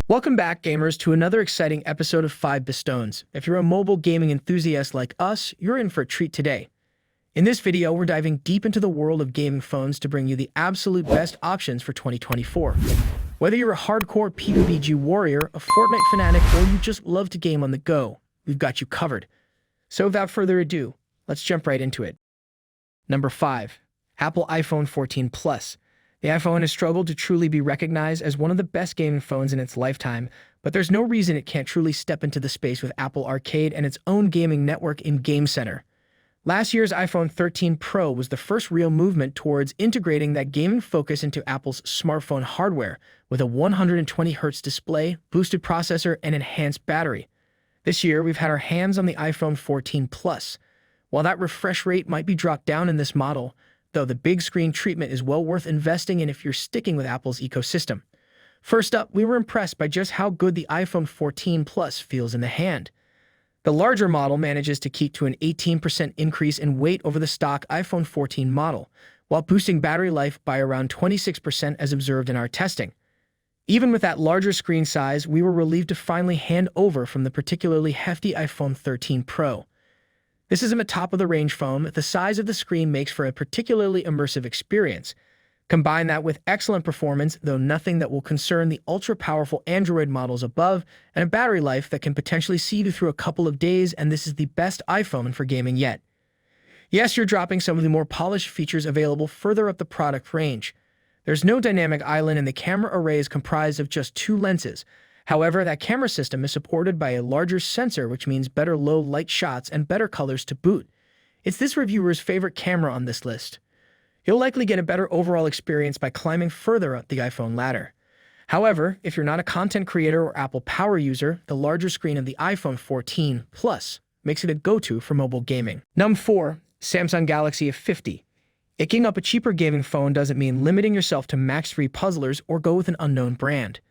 Welcome back, gamers, to another exciting episode of 5 Bestones. If you're a mobile gaming enthusiast like us, you're in for a treat today. In this video, we're diving deep into the world of gaming phones to bring you the absolute best options for 2024. Whether you're a hardcore PUBG warrior, a Fortnite fanatic, or you just love to game on the go, we've got you covered. So without further ado, let's jump right into it. Number 5. Apple iPhone 14 Plus. The iPhone has struggled to truly be recognized as one of the best gaming phones in its lifetime, but there's no reason it can't truly step into the space with Apple Arcade and its own gaming network in Game Center. Last year's iPhone 13 Pro was the first real movement towards integrating that gaming focus into Apple's smartphone hardware with a 120Hz display, boosted processor, and enhanced battery. This year, we've had our hands on the iPhone 14 Plus. While that refresh rate might be dropped down in this model, though the big screen treatment is well worth investing in if you're sticking with Apple's ecosystem. First up, we were impressed by just how good the iPhone 14 Plus feels in the hand. The larger model manages to keep to an 18% increase in weight over the stock iPhone 14 model, while boosting battery life by around 26% as observed in our testing. Even with that larger screen size, we were relieved to finally hand over from the particularly hefty iPhone 13 Pro. This is a top-of-the-range phone. The size of the screen makes for a particularly immersive experience. Combine that with excellent performance, though nothing that will concern the ultra-powerful Android models above, and a battery life that can potentially see you through a couple of days, and this is the best iPhone for gaming yet. Yes, you're dropping some of the more polished features available further up the product range. There's no dynamic island, and the camera array is comprised of just 2 lenses. However, that camera system is supported by a larger sensor, which means better low-light shots and better colors to boot. It's this reviewer's favorite camera on this list. You'll likely get a better overall experience by climbing further up the iPhone ladder. However, if you're not a content creator or Apple Power user, the larger screen of the iPhone 14 Plus makes it a go-to for mobile gaming. Number 4. Samsung Galaxy S50. Picking up a cheaper gaming phone doesn't mean limiting yourself to max-3 puzzlers or go with an unknown brand.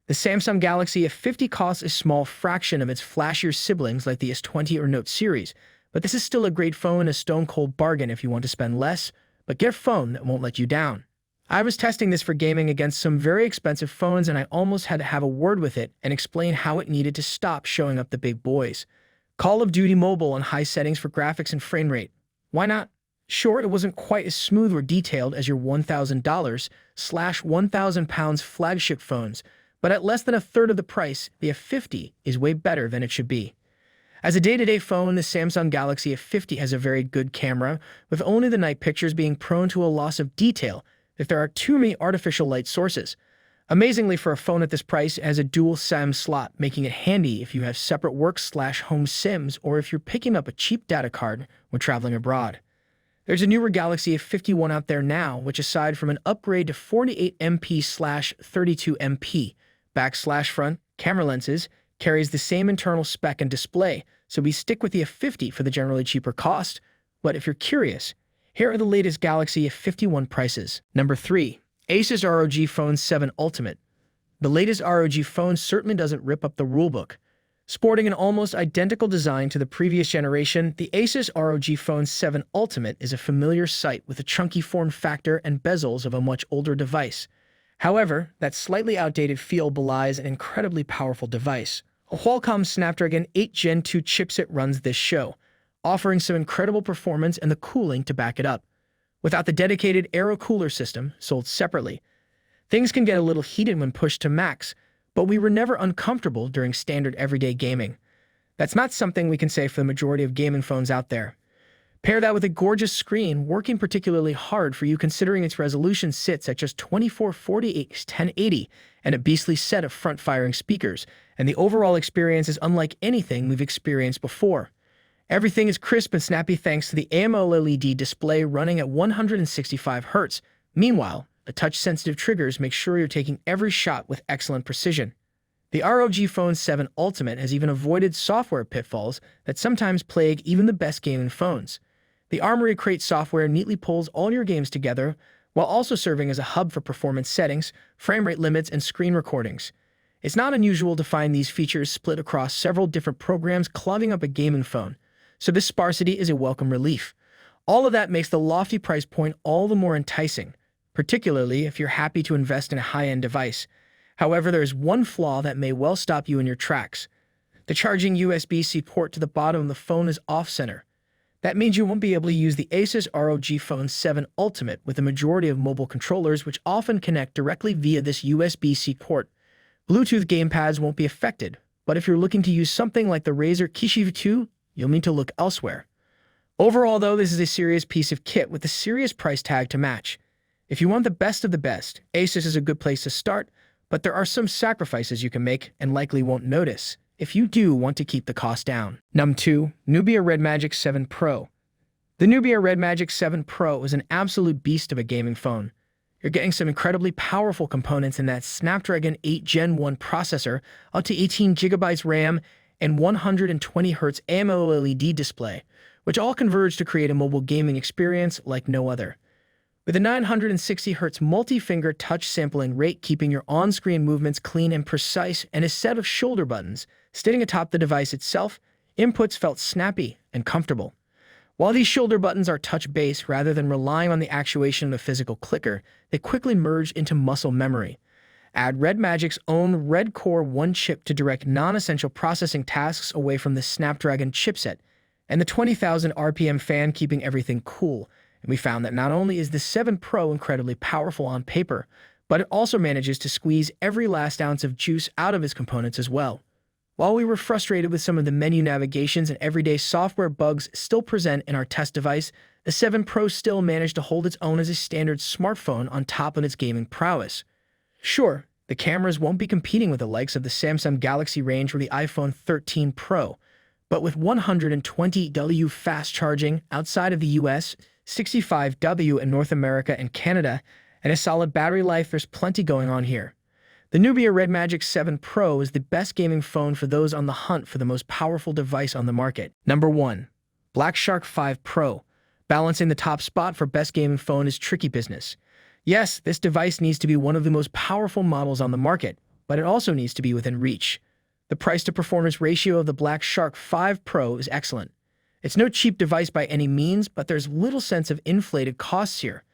The Samsung Galaxy S50 costs a small fraction of its flashier siblings like the S20 or Note series, but this is still a great phone and a stone-cold bargain if you want to spend less, but get a phone that won't let you down. I was testing this for gaming against some very expensive phones, and I almost had to have a word with it and explain how it needed to stop showing up the big boys. Call of Duty Mobile on high settings for graphics and frame rate. Why not? Sure, it wasn't quite as smooth or detailed as your $1,000/£1,000 flagship phones, but at less than a third of the price, the S50 is way better than it should be. As a day-to-day phone, the Samsung Galaxy S50 has a very good camera, with only the night pictures being prone to a loss of detail if there are too many artificial light sources. Amazingly, for a phone at this price, it has a dual SIM slot, making it handy if you have separate work/home SIMs or if you're picking up a cheap data card when traveling abroad. There's a newer Galaxy S51 out there now, which aside from an upgrade to 48MP/32MP back/front camera lenses, carries the same internal spec and display, so we stick with the S50 for the generally cheaper cost. But if you're curious, here are the latest Galaxy S51 prices. Number 3. Asus ROG Phone 7 Ultimate. The latest ROG phone certainly doesn't rip up the rulebook. Sporting an almost identical design to the previous generation, the Asus ROG Phone 7 Ultimate is a familiar sight with a chunky form factor and bezels of a much older device. However, that slightly outdated feel belies an incredibly powerful device. A Qualcomm Snapdragon 8 Gen 2 chipset runs this show, offering some incredible performance and the cooling to back it up. Without the dedicated Aero cooler system, sold separately, things can get a little heated when pushed to max, but we were never uncomfortable during standard everyday gaming. That's not something we can say for the majority of gaming phones out there. Pair that with a gorgeous screen working particularly hard for you considering its resolution sits at just 2448x1080 and a beastly set of front-firing speakers, and the overall experience is unlike anything we've experienced before. Everything is crisp and snappy thanks to the AMOLED display running at 165 Hz. Meanwhile, the touch-sensitive triggers make sure you're taking every shot with excellent precision. The ROG Phone 7 Ultimate has even avoided software pitfalls that sometimes plague even the best gaming phones. The Armoury Crate software neatly pulls all your games together, while also serving as a hub for performance settings, frame rate limits, and screen recordings. It's not unusual to find these features split across several different programs clogging up a gaming phone, so this sparsity is a welcome relief. All of that makes the lofty price point all the more enticing, particularly if you're happy to invest in a high-end device. However, there is one flaw that may well stop you in your tracks. The charging USB-C port to the bottom of the phone is off-center. That means you won't be able to use the Asus ROG Phone 7 Ultimate with the majority of mobile controllers, which often connect directly via this USB-C port. Bluetooth gamepads won't be affected, but if you're looking to use something like the Razer Kishi 2, you'll need to look elsewhere. Overall, though, this is a serious piece of kit with a serious price tag to match. If you want the best of the best, Asus is a good place to start, but there are some sacrifices you can make and likely won't notice if you do want to keep the cost down. Number 2. Nubia Red Magic 7 Pro. The Nubia Red Magic 7 Pro is an absolute beast of a gaming phone. You're getting some incredibly powerful components in that Snapdragon 8 Gen 1 processor, up to 18GB RAM, and 120Hz AMOLED display, which all converge to create a mobile gaming experience like no other. With a 960Hz multi-finger touch sampling rate keeping your on-screen movements clean and precise, and a set of shoulder buttons sitting atop the device itself, inputs felt snappy and comfortable. While these shoulder buttons are touch-based rather than relying on the actuation of a physical clicker, they quickly merge into muscle memory. Add Red Magic's own Red Core 1 chip to direct non-essential processing tasks away from the Snapdragon chipset, and the 20,000 RPM fan keeping everything cool. And we found that not only is the 7 Pro incredibly powerful on paper, but it also manages to squeeze every last ounce of juice out of its components as well. While we were frustrated with some of the menu navigations and everyday software bugs still present in our test device, the 7 Pro still managed to hold its own as a standard smartphone on top of its gaming prowess. Sure, the cameras won't be competing with the likes of the Samsung Galaxy range or the iPhone 13 Pro, but with 120W fast charging outside of the US, 65W in North America and Canada, and a solid battery life, there's plenty going on here. The Nubia Red Magic 7 Pro is the best gaming phone for those on the hunt for the most powerful device on the market. Number 1. Black Shark 5 Pro. Balancing the top spot for best gaming phone is tricky business. Yes, this device needs to be one of the most powerful models on the market, but it also needs to be within reach. The price-to-performance ratio of the Black Shark 5 Pro is excellent. It's no cheap device by any means, but there's little sense of inflated costs here.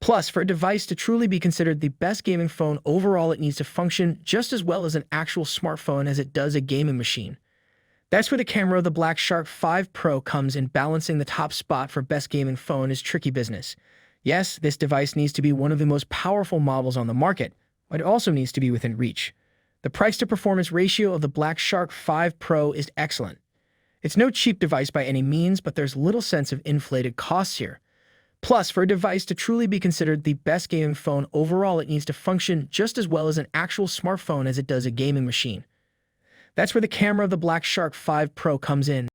Plus, for a device to truly be considered the best gaming phone overall, it needs to function just as well as an actual smartphone as it does a gaming machine. That's where the camera of the Black Shark 5 Pro comes in. Balancing the top spot for best gaming phone is tricky business. Yes, this device needs to be one of the most powerful models on the market, but it also needs to be within reach. The price-to-performance ratio of the Black Shark 5 Pro is excellent. It's no cheap device by any means, but there's little sense of inflated costs here. Plus, for a device to truly be considered the best gaming phone overall, it needs to function just as well as an actual smartphone as it does a gaming machine. That's where the camera of the Black Shark 5 Pro comes in.